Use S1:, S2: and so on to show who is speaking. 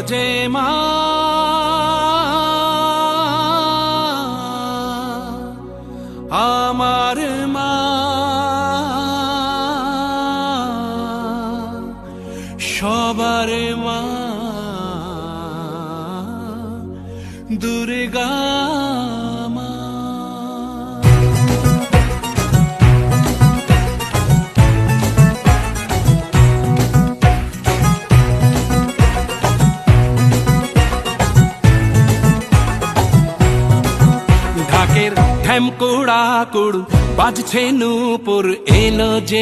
S1: যে মা, আমার মা, সবার মা, দুর্গা মা। ঢাকের ঢ্যাম কুড়া কুড় বাজছে নূপুর, এলো যে